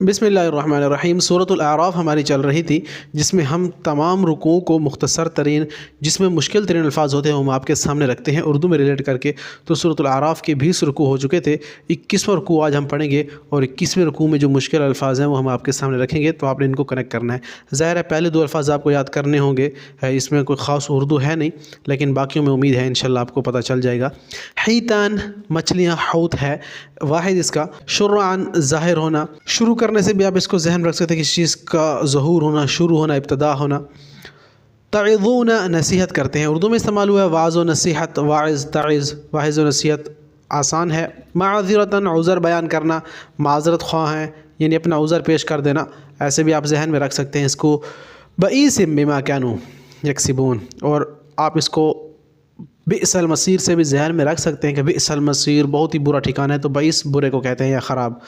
बिस्मिल्लाहिर्रहमानिर्रहीम। सूरतुल आराफ हमारी चल रही थी, जिसमें हम तमाम रुकूओं को मुख्तसर तरीन, जिसमें मुश्किल तरीन अल्फाज होते हैं, हम आपके सामने रखते हैं उर्दू में रिलेट करके। तो सूरतुल आराफ के 20 रुकू हो चुके थे। 21वां रुकू आज हम पढ़ेंगे और 21वें रुकू में जो मुश्किल अल्फाज हैं वो हम आपके सामने रखेंगे। तो आपने इनको कनेक्ट करना है। ज़ाहिर है पहले 2 अल्फाज आपको याद करने होंगे, इसमें कोई ख़ास उर्दू है नहीं, लेकिन बाकियों में उम्मीद है इंशाल्लाह आपको पता चल जाएगा। हैतान मछलियाँ, हौत है वाहिद इसका। शुरआन ज़ाहिर होना, शुरू करने से भी आप इसको जहन रख सकते हैं कि इस चीज़ का ज़हूर होना, शुरू होना, इब्तदा होना। तइज़ूना नसीहत करते हैं, उर्दू में इस्तेमाल हुआ है वाज़ व नसीहत, वाइज़ ताइज़, वाइज़ व नसीहत आसान है। माज़रतन उज़र बयान करना, माज़रत ख़्वाह हैं यानी अपना उज़र पेश कर देना, ऐसे भी आप जहन में रख सकते हैं इसको। बईसिम बिमा कानू यक्सिबून, और आप इसको बिसल मसीर से भी जहन में रख सकते हैं कि बिसल मसीर बहुत ही बुरा ठिकाना है, तो बईस बुरे को कहते हैं या ख़राब।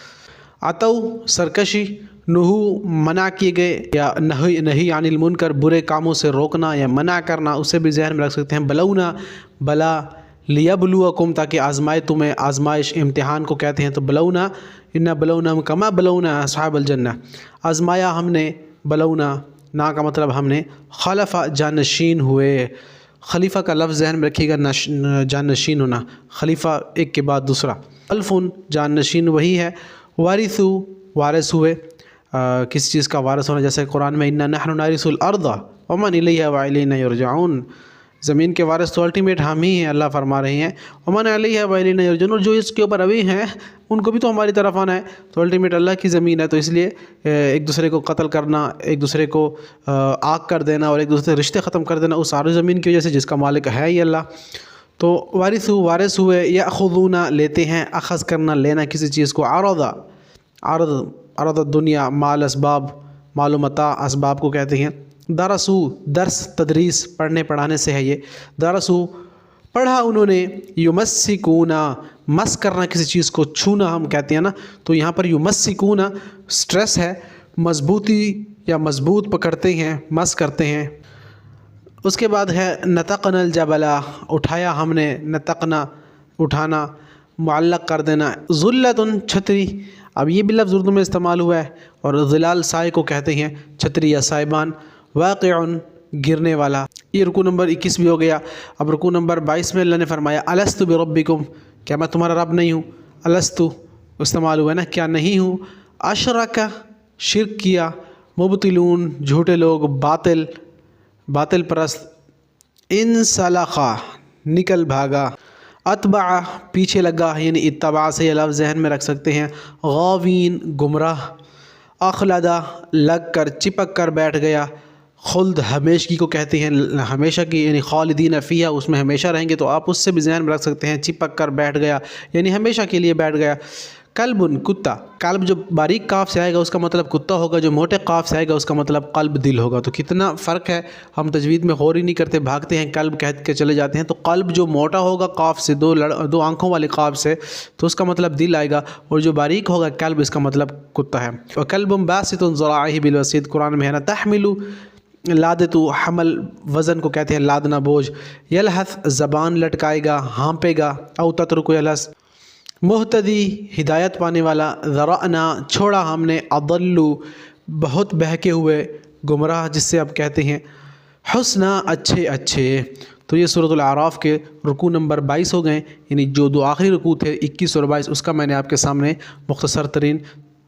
अतऊ सरकशी, नहू मना किए गए, या नहीं अनिल मुनकर बुरे कामों से रोकना या मना करना, उसे भी जहन में रख सकते हैं। बलौना बला, लियबलुवकुम ताकि आज़माए तुम्हें, आज़माइश इम्तिहान को कहते हैं। तो बलौना, इन्ना बलौना कमा बलौना अस्हाबल जन्ना, आज़माया हमने, बलौना ना का मतलब हमने। खलफा जानशीन हुए, खलीफा का लफ्ज़ जहन में रखिएगा, जानशीन होना, खलीफा एक के बाद दूसरा। अल्फुन जानशीन वही है। वारिसु वारिस हुए, किसी चीज़ का वारिस होना, जैसे कुरान में इन्ना नहनु नारिसुल अर्दा वमन इलैहा व इलैना युरजाऊन, ज़मीन के वारिस तो अल्टीमेट हम ही हैं, अल्लाह फरमा रहे हैं। वमन इलैहा व इलैना युरजाऊन, और जो इसके ऊपर अभी हैं उनको भी तो हमारी तरफ आना है, तो अल्टीमेट अल्लाह की ज़मीन है। तो इसलिए एक दूसरे को कत्ल करना, एक दूसरे को आग कर देना और एक दूसरे रिश्ते ख़त्म कर देना उस सारी ज़मीन की वजह से जिसका मालिक है ही अल्लाह। तो वारिस हुए, या खुदूना लेते हैं, अखज़ करना लेना किसी चीज़ को। आरद दुनिया माल असबाब, मालूमता असबाब को कहते हैं। दरसू दर्स तदरीस पढ़ने पढ़ाने से है ये। दरसू पढ़ा उन्होंने। युमस्सिकूना मस करना किसी चीज़ को, छूना हम कहते हैं ना, तो यहाँ पर युमस्सिकूना स्ट्रेस है, मजबूती या मजबूत पकड़ते हैं, मस करते हैं। उसके बाद है नतक़नल जबला, उठाया हमने, नतक़ना उठाना, मुअल्लक़ कर देना। ज़ुल्लतुन छतरी, अब ये भी लफ्ज़ उर्दू में इस्तेमाल हुआ है, और ज़िलाल साए को कहते हैं, छतरी या साइबान। वाक़िउन गिरने वाला। ये रुकू नंबर 21 भी हो गया। अब रुकू नंबर 22 में अल्लाह ने फरमाया अलस्तु बिरब्बिकुम, क्या मैं तुम्हारा रब नहीं हूँ। अलस्तु इस्तेमाल हुआ है ना, क्या नहीं हूँ। अशरका शिर्क किया। मुबतिलून झूठे लोग, बातिल परस्त। इन सलाखा निकल भागा। अतबा पीछे लगा, यानी इत्तबा से ये लफ्ज़ जहन में रख सकते हैं। गावीन गुमराह। अखलदा लग कर, चिपक कर बैठ गया। खुल्द हमेशगी को कहते हैं, हमेशा की, यानी खालिदीन फ़ीहा, उसमें हमेशा रहेंगे, तो आप उससे भी जहन में रख सकते हैं। चिपक कर बैठ गया यानी हमेशा के लिए बैठ गया। कल्बुन कुत्ता, कल्ब जो बारीक काफ से आएगा उसका मतलब कुत्ता होगा, जो मोटे काफ से आएगा उसका मतलब कल्ब दिल होगा। तो कितना फ़र्क है, हम तजवीद में गौर ही नहीं करते, भागते हैं कल्ब कह के चले जाते हैं। तो कल्ब जो मोटा होगा काफ से, दो आँखों वाले काफ से, तो उसका मतलब दिल आएगा, और जो बारीक होगा कल्ब, इसका मतलब कुत्ता है। और कल्बुम बासितुन ज़राइहि बिलवसीत, कुरान में है ना। तहमिलु लादतु हमल, वज़न को कहते हैं लादना, बोझ। यलहस ज़बान लटकाएगा, हाँपेगा। औ तत्रुकु यलहस मुहतदी हिदायत पाने वाला। ज़राअना छोड़ा हमने। अदल्लु बहुत बहके हुए, गुमराह जिससे आप कहते हैं। हुस्ना अच्छे। तो ये सूरतुल आराफ के रुकू नंबर 22 हो गए, यानी जो 2 आखिरी रुकू थे 21 और 22, उसका मैंने आपके सामने मुख्तसर तरीन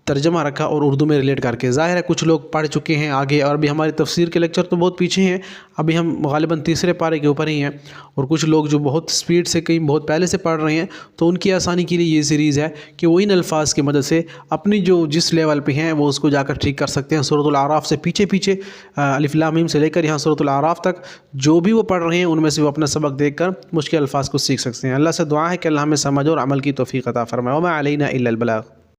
तर्जमा रखा और उर्दू में रिलेट करके। ज़ाहिर है कुछ लोग पढ़ चुके हैं आगे, और भी हमारी तफसीर के लेक्चर तो बहुत पीछे हैं, अभी हम ग़ालिबन 3रे पारे के ऊपर ही हैं। और कुछ लोग जो बहुत स्पीड से, कहीं बहुत पहले से पढ़ रहे हैं, तो उनकी आसानी के लिए ये सीरीज़ है कि वो इन अल्फाज की मदद से अपनी जो जिस लेवल पे हैं वो उसको जाकर ठीक कर सकते हैं। सूरतुल आराफ से पीछे अलिफ लाम मीम से लेकर यहाँ सूरतुल आराफ तक जो भी वो पढ़ रहे हैं, उनमें से वो अपना सबक देख कर मुश्किल अल्फाज को सीख सकते हैं। अल्लाह से दुआ है कि अल्लाह हमें समझ और अमल की तौफीक अता फरमाए। वमा अलैना इल्लल बलाग।